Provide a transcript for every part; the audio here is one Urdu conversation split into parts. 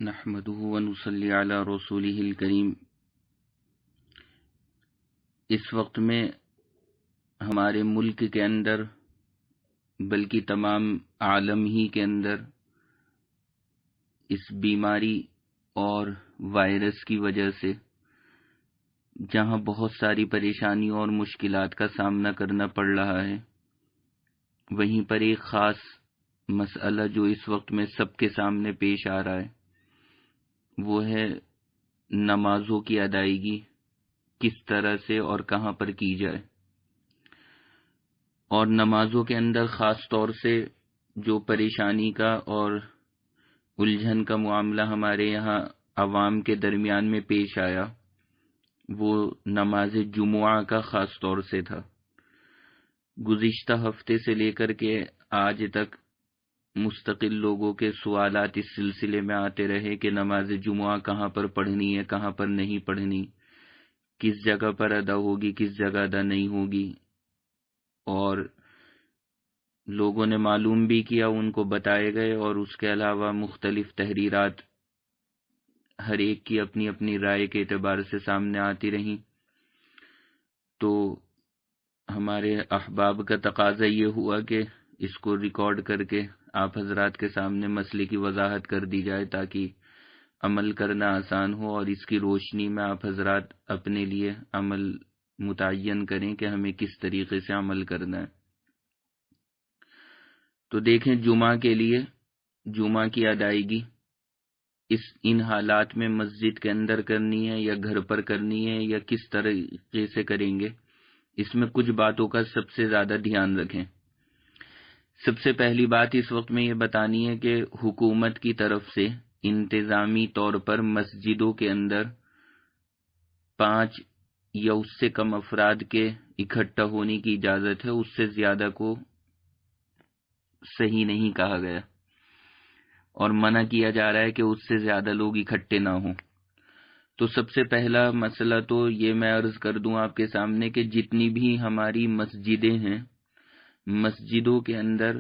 نحمده ونصلی علی رسولہ الکریم۔ اس وقت میں ہمارے ملک کے اندر بلکہ تمام عالم ہی کے اندر اس بیماری اور وائرس کی وجہ سے جہاں بہت ساری پریشانیوں اور مشکلات کا سامنا کرنا پڑ رہا ہے، وہیں پر ایک خاص مسئلہ جو اس وقت میں سب کے سامنے پیش آ رہا ہے وہ ہے نمازوں کی ادائیگی کس طرح سے اور کہاں پر کی جائے، اور نمازوں کے اندر خاص طور سے جو پریشانی کا اور الجھن کا معاملہ ہمارے یہاں عوام کے درمیان میں پیش آیا وہ نماز جمعہ کا خاص طور سے تھا۔ گزشتہ ہفتے سے لے کر کے آج تک مستقل لوگوں کے سوالات اس سلسلے میں آتے رہے کہ نماز جمعہ کہاں پر پڑھنی ہے، کہاں پر نہیں پڑھنی، کس جگہ پر ادا ہوگی، کس جگہ ادا نہیں ہوگی، اور لوگوں نے معلوم بھی کیا، ان کو بتائے گئے، اور اس کے علاوہ مختلف تحریرات ہر ایک کی اپنی اپنی رائے کے اعتبار سے سامنے آتی رہیں۔ تو ہمارے احباب کا تقاضا یہ ہوا کہ اس کو ریکارڈ کر کے آپ حضرات کے سامنے مسئلے کی وضاحت کر دی جائے تاکہ عمل کرنا آسان ہو، اور اس کی روشنی میں آپ حضرات اپنے لیے عمل متعین کریں کہ ہمیں کس طریقے سے عمل کرنا ہے۔ تو دیکھیں، جمعہ کے لیے جمعہ کی ادائیگی ان حالات میں مسجد کے اندر کرنی ہے یا گھر پر کرنی ہے یا کس طریقے سے کریں گے، اس میں کچھ باتوں کا سب سے زیادہ دھیان رکھیں۔ سب سے پہلی بات اس وقت میں یہ بتانی ہے کہ حکومت کی طرف سے انتظامی طور پر مسجدوں کے اندر 5 یا اس سے کم افراد کے اکٹھا ہونے کی اجازت ہے، اس سے زیادہ کو صحیح نہیں کہا گیا، اور منع کیا جا رہا ہے کہ اس سے زیادہ لوگ اکٹھے نہ ہوں۔ تو سب سے پہلا مسئلہ تو یہ میں عرض کر دوں آپ کے سامنے کہ جتنی بھی ہماری مسجدیں ہیں، مسجدوں کے اندر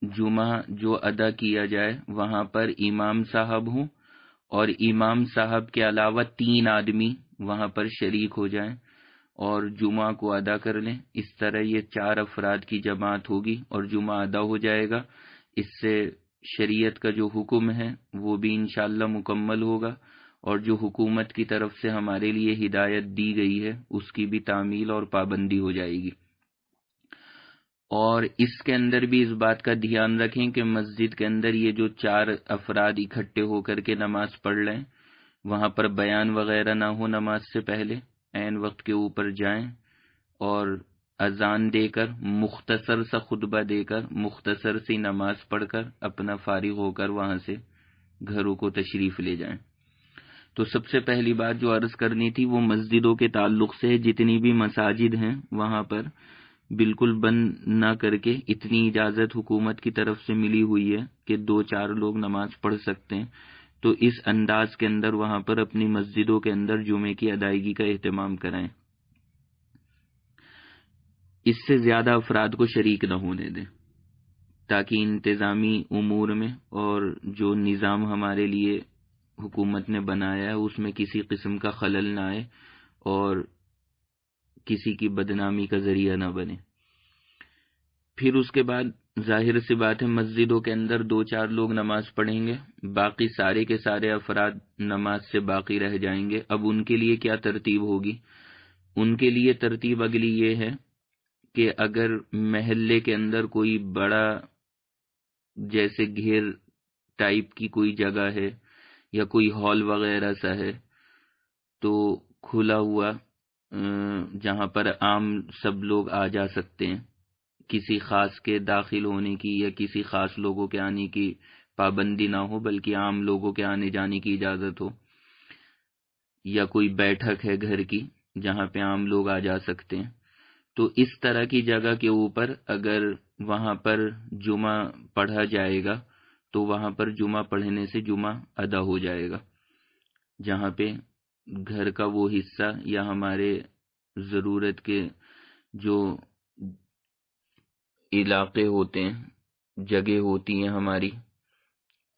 جمعہ جو ادا کیا جائے وہاں پر امام صاحب ہوں، اور امام صاحب کے علاوہ 3 آدمی وہاں پر شریک ہو جائیں اور جمعہ کو ادا کر لیں۔ اس طرح یہ 4 افراد کی جماعت ہوگی اور جمعہ ادا ہو جائے گا۔ اس سے شریعت کا جو حکم ہے وہ بھی انشاءاللہ مکمل ہوگا، اور جو حکومت کی طرف سے ہمارے لیے ہدایت دی گئی ہے اس کی بھی تعمیل اور پابندی ہو جائے گی۔ اور اس کے اندر بھی اس بات کا دھیان رکھیں کہ مسجد کے اندر یہ جو 4 افراد اکٹھے ہو کر کے نماز پڑھ لیں، وہاں پر بیان وغیرہ نہ ہو، نماز سے پہلے عین وقت کے اوپر جائیں اور اذان دے کر مختصر سا خطبہ دے کر مختصر سی نماز پڑھ کر اپنا فارغ ہو کر وہاں سے گھروں کو تشریف لے جائیں۔ تو سب سے پہلی بات جو عرض کرنی تھی وہ مسجدوں کے تعلق سے، جتنی بھی مساجد ہیں وہاں پر بالکل بند نہ کر کے، اتنی اجازت حکومت کی طرف سے ملی ہوئی ہے کہ 2-4 لوگ نماز پڑھ سکتے ہیں، تو اس انداز کے اندر وہاں پر اپنی مسجدوں کے اندر جمعے کی ادائیگی کا اہتمام کرائیں۔ اس سے زیادہ افراد کو شریک نہ ہونے دیں تاکہ انتظامی امور میں اور جو نظام ہمارے لیے حکومت نے بنایا ہے اس میں کسی قسم کا خلل نہ آئے اور کسی کی بدنامی کا ذریعہ نہ بنے۔ پھر اس کے بعد ظاہر سی بات ہے مسجدوں کے اندر 2-4 لوگ نماز پڑھیں گے، باقی سارے کے سارے افراد نماز سے باقی رہ جائیں گے۔ اب ان کے لیے کیا ترتیب ہوگی؟ ان کے لیے ترتیب اگلی یہ ہے کہ اگر محلے کے اندر کوئی بڑا جیسے گھیر ٹائپ کی کوئی جگہ ہے یا کوئی ہال وغیرہ سا ہے تو کھلا ہوا جہاں پر عام سب لوگ آ جا سکتے ہیں، کسی خاص کے داخل ہونے کی یا کسی خاص لوگوں کے آنے کی پابندی نہ ہو بلکہ عام لوگوں کے آنے جانے کی اجازت ہو، یا کوئی بیٹھک ہے گھر کی جہاں پہ عام لوگ آ جا سکتے ہیں، تو اس طرح کی جگہ کے اوپر اگر وہاں پر جمعہ پڑھا جائے گا تو وہاں پر جمعہ پڑھنے سے جمعہ ادا ہو جائے گا۔ جہاں پہ گھر کا وہ حصہ یا ہمارے ضرورت کے جو علاقے ہوتے ہیں، جگہ ہوتی ہیں ہماری،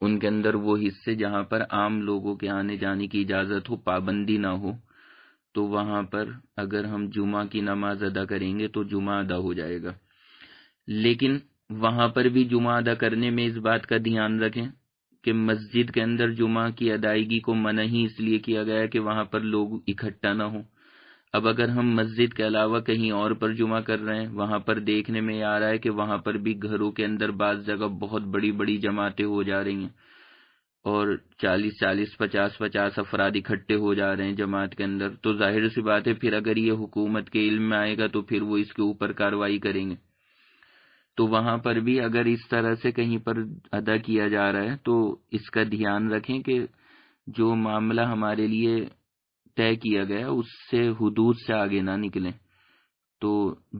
ان کے اندر وہ حصے جہاں پر عام لوگوں کے آنے جانے کی اجازت ہو، پابندی نہ ہو، تو وہاں پر اگر ہم جمعہ کی نماز ادا کریں گے تو جمعہ ادا ہو جائے گا۔ لیکن وہاں پر بھی جمعہ ادا کرنے میں اس بات کا دھیان رکھیں کہ مسجد کے اندر جمعہ کی ادائیگی کو منع ہی اس لیے کیا گیا ہے کہ وہاں پر لوگ اکٹھا نہ ہوں۔ اب اگر ہم مسجد کے علاوہ کہیں اور پر جمعہ کر رہے ہیں، وہاں پر دیکھنے میں آ رہا ہے کہ وہاں پر بھی گھروں کے اندر بعض جگہ بہت بڑی بڑی جماعتیں ہو جا رہی ہیں، اور 40 50 افراد اکٹھے ہو جا رہے ہیں جماعت کے اندر، تو ظاہر سی بات ہے پھر اگر یہ حکومت کے علم میں آئے گا تو پھر وہ اس کے اوپر کارروائی کریں گے۔ تو وہاں پر بھی اگر اس طرح سے کہیں پر ادا کیا جا رہا ہے تو اس کا دھیان رکھیں کہ جو معاملہ ہمارے لیے طے کیا گیا اس سے حدود سے آگے نہ نکلیں۔ تو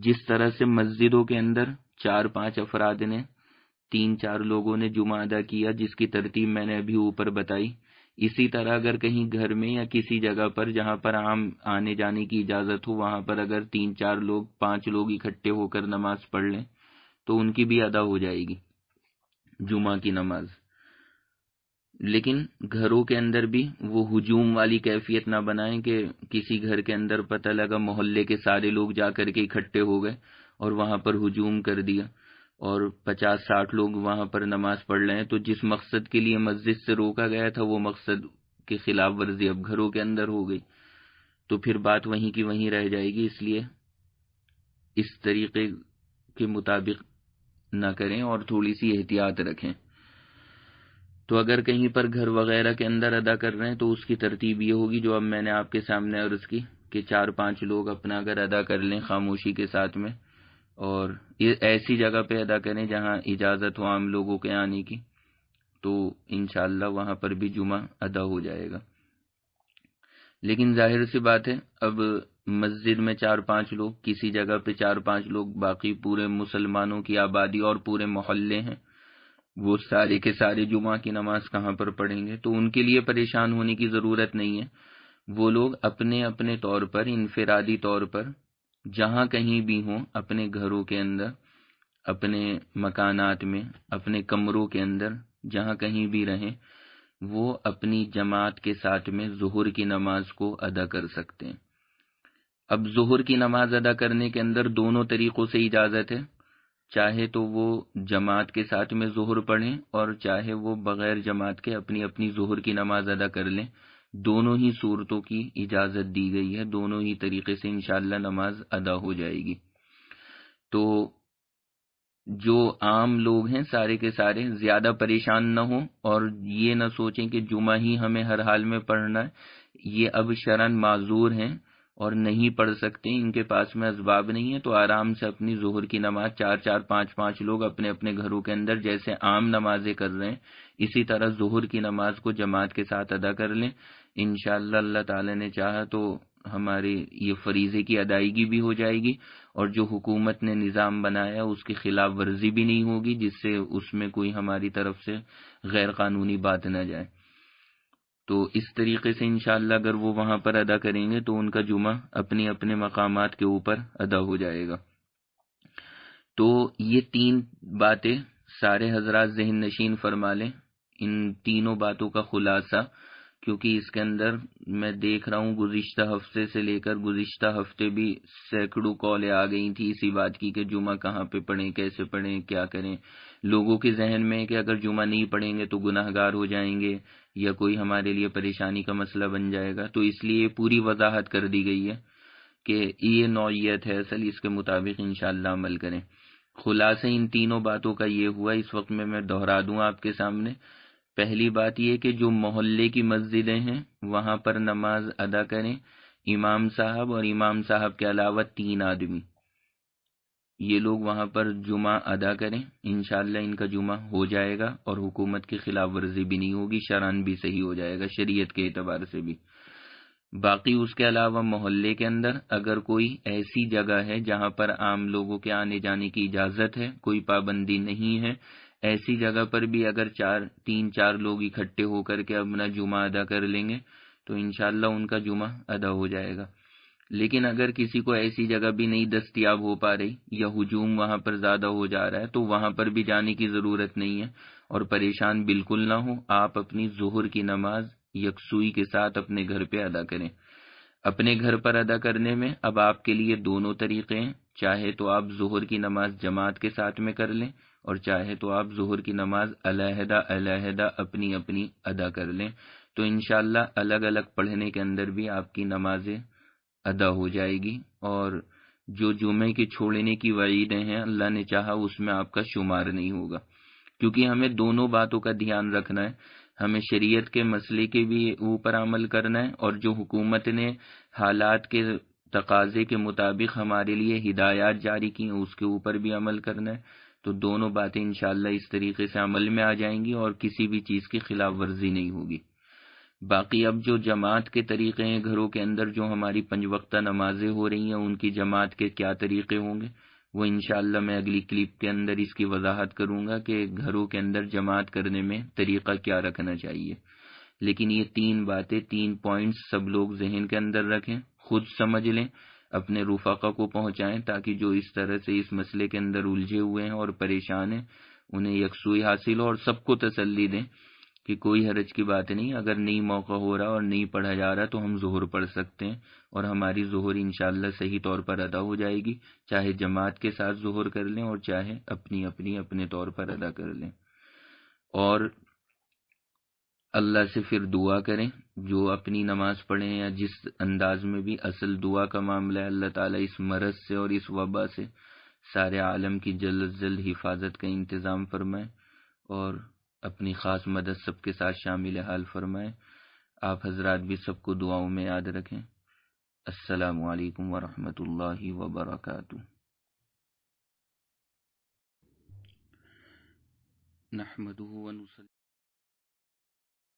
جس طرح سے مسجدوں کے اندر 4 5 افراد نے، 3 4 لوگوں نے جمعہ ادا کیا، جس کی ترتیب میں نے ابھی اوپر بتائی، اسی طرح اگر کہیں گھر میں یا کسی جگہ پر جہاں پر عام آنے جانے کی اجازت ہو، وہاں پر اگر 3 4 لوگ 5 لوگ اکٹھے ہو کر نماز پڑھ لیں تو ان کی بھی ادا ہو جائے گی جمعہ کی نماز۔ لیکن گھروں کے اندر بھی وہ ہجوم والی کیفیت نہ بنائیں کہ کسی گھر کے اندر پتہ لگا محلے کے سارے لوگ جا کر کے اکٹھے ہو گئے اور وہاں پر ہجوم کر دیا اور 50 60 لوگ وہاں پر نماز پڑھ رہے ہیں، تو جس مقصد کے لیے مسجد سے روکا گیا تھا وہ مقصد کی خلاف ورزی اب گھروں کے اندر ہو گئی، تو پھر بات وہیں کی وہیں رہ جائے گی۔ اس لیے اس طریقے کے مطابق نہ کریں اور تھوڑی سی احتیاط رکھیں۔ تو اگر کہیں پر گھر وغیرہ کے اندر ادا کر رہے ہیں تو اس کی ترتیب یہ ہوگی جو اب میں نے آپ کے سامنے عرض کی کہ 4 5 لوگ اپنا اگر ادا کر لیں خاموشی کے ساتھ میں، اور یہ ایسی جگہ پہ ادا کریں جہاں اجازت ہو عام لوگوں کے آنے کی، تو انشاءاللہ وہاں پر بھی جمعہ ادا ہو جائے گا۔ لیکن ظاہر سی بات ہے اب مسجد میں 4 5 لوگ، کسی جگہ پہ 4 5 لوگ، باقی پورے مسلمانوں کی آبادی اور پورے محلے ہیں، وہ سارے کے سارے جمعہ کی نماز کہاں پر پڑھیں گے؟ تو ان کے لیے پریشان ہونے کی ضرورت نہیں ہے۔ وہ لوگ اپنے اپنے طور پر، انفرادی طور پر، جہاں کہیں بھی ہوں، اپنے گھروں کے اندر، اپنے مکانات میں، اپنے کمروں کے اندر، جہاں کہیں بھی رہیں، وہ اپنی جماعت کے ساتھ میں ظہر کی نماز کو ادا کر سکتے ہیں۔ اب ظہر کی نماز ادا کرنے کے اندر دونوں طریقوں سے اجازت ہے، چاہے تو وہ جماعت کے ساتھ میں ظہر پڑھیں اور چاہے وہ بغیر جماعت کے اپنی اپنی ظہر کی نماز ادا کر لیں، دونوں ہی صورتوں کی اجازت دی گئی ہے، دونوں ہی طریقے سے انشاءاللہ نماز ادا ہو جائے گی۔ تو جو عام لوگ ہیں سارے کے سارے زیادہ پریشان نہ ہوں اور یہ نہ سوچیں کہ جمعہ ہی ہمیں ہر حال میں پڑھنا ہے، یہ اب شرعاً معذور ہیں اور نہیں پڑھ سکتے، ان کے پاس میں اسباب نہیں ہے، تو آرام سے اپنی ظہر کی نماز 4 4 5 5 لوگ اپنے اپنے گھروں کے اندر جیسے عام نمازیں کر رہے ہیں اسی طرح ظہر کی نماز کو جماعت کے ساتھ ادا کر لیں۔ انشاءاللہ اللہ تعالی نے چاہا تو ہمارے یہ فریضے کی ادائیگی بھی ہو جائے گی، اور جو حکومت نے نظام بنایا اس کی خلاف ورزی بھی نہیں ہوگی، جس سے اس میں کوئی ہماری طرف سے غیر قانونی بات نہ جائے۔ تو اس طریقے سے انشاءاللہ اگر وہ وہاں پر ادا کریں گے تو ان کا جمعہ اپنے اپنے مقامات کے اوپر ادا ہو جائے گا۔ تو یہ 3 باتیں سارے حضرات ذہن نشین فرما لیں، ان تینوں باتوں کا خلاصہ، کیونکہ اس کے اندر میں دیکھ رہا ہوں گزشتہ ہفتے سے لے کر گزشتہ ہفتے بھی سینکڑوں کالیں آ گئی تھی اسی بات کی کہ جمعہ کہاں پہ پڑھیں، کیسے پڑھیں، کیا کریں۔ لوگوں کے ذہن میں ہے کہ اگر جمعہ نہیں پڑھیں گے تو گناہ گار ہو جائیں گے یا کوئی ہمارے لیے پریشانی کا مسئلہ بن جائے گا، تو اس لیے پوری وضاحت کر دی گئی ہے کہ یہ نوعیت ہے اصل، اس کے مطابق انشاءاللہ عمل کریں۔ خلاصہ ان تینوں باتوں کا یہ ہوا، اس وقت میں دہرا دوں آپ کے سامنے۔ پہلی بات یہ کہ جو محلے کی مسجدیں ہیں وہاں پر نماز ادا کریں، امام صاحب اور امام صاحب کے علاوہ 3 آدمی، یہ لوگ وہاں پر جمعہ ادا کریں، انشاءاللہ ان کا جمعہ ہو جائے گا اور حکومت کی خلاف ورزی بھی نہیں ہوگی، شرعاً بھی صحیح ہو جائے گا، شریعت کے اعتبار سے بھی۔ باقی اس کے علاوہ محلے کے اندر اگر کوئی ایسی جگہ ہے جہاں پر عام لوگوں کے آنے جانے کی اجازت ہے، کوئی پابندی نہیں ہے، ایسی جگہ پر بھی اگر 3 4 لوگ اکٹھے ہو کر کے اپنا جمعہ ادا کر لیں گے تو انشاءاللہ ان کا جمعہ ادا ہو جائے گا۔ لیکن اگر کسی کو ایسی جگہ بھی نہیں دستیاب ہو پا رہی یا ہجوم وہاں پر زیادہ ہو جا رہا ہے تو وہاں پر بھی جانے کی ضرورت نہیں ہے، اور پریشان بالکل نہ ہوں، آپ اپنی ظہر کی نماز یکسوئی کے ساتھ اپنے گھر پہ ادا کریں۔ اپنے گھر پر ادا کرنے میں اب آپ کے لیے دونوں طریقے ہیں، چاہے تو آپ ظہر کی نماز جماعت کے ساتھ میں کر لیں، اور چاہے تو آپ ظہر کی نماز علیحدہ علیحدہ اپنی اپنی ادا کر لیں، تو انشاءاللہ الگ الگ پڑھنے کے اندر بھی آپ کی نمازیں ادا ہو جائے گی، اور جو جمعے کے چھوڑنے کی وعیدیں ہیں اللہ نے چاہا اس میں آپ کا شمار نہیں ہوگا، کیونکہ ہمیں دونوں باتوں کا دھیان رکھنا ہے۔ ہمیں شریعت کے مسئلے کے بھی اوپر عمل کرنا ہے، اور جو حکومت نے حالات کے تقاضے کے مطابق ہمارے لیے ہدایات جاری کی ہیں اس کے اوپر بھی عمل کرنا ہے۔ تو دونوں باتیں انشاءاللہ اس طریقے سے عمل میں آ جائیں گی اور کسی بھی چیز کی خلاف ورزی نہیں ہوگی۔ باقی اب جو جماعت کے طریقے ہیں، گھروں کے اندر جو ہماری 5 وقتہ نمازیں ہو رہی ہیں ان کی جماعت کے کیا طریقے ہوں گے، وہ انشاءاللہ میں اگلی کلپ کے اندر اس کی وضاحت کروں گا کہ گھروں کے اندر جماعت کرنے میں طریقہ کیا رکھنا چاہیے۔ لیکن یہ 3 باتیں، 3 پوائنٹس سب لوگ ذہن کے اندر رکھیں، خود سمجھ لیں، اپنے رفقا کو پہنچائیں، تاکہ جو اس طرح سے اس مسئلے کے اندر الجھے ہوئے ہیں اور پریشان ہیں انہیں یکسوئی حاصل ہو، اور سب کو تسلی دیں کہ کوئی حرج کی بات نہیں، اگر نہیں موقع ہو رہا اور نہیں پڑھا جا رہا تو ہم ظہر پڑھ سکتے ہیں، اور ہماری ظہر انشاءاللہ صحیح طور پر ادا ہو جائے گی، چاہے جماعت کے ساتھ ظہر کر لیں اور چاہے اپنی اپنی اپنے طور پر ادا کر لیں۔ اور اللہ سے پھر دعا کریں، جو اپنی نماز پڑھیں یا جس انداز میں بھی، اصل دعا کا معاملہ ہے اللہ تعالیٰ اس مرض سے اور اس وبا سے سارے عالم کی جلد از جلد حفاظت کا انتظام فرمائے، اور اپنی خاص مدد سب کے ساتھ شامل حال فرمائے۔ آپ حضرات بھی سب کو دعاؤں میں یاد رکھیں۔ السلام علیکم ورحمۃ اللہ وبرکاتہ۔ نحمدہ ونصلی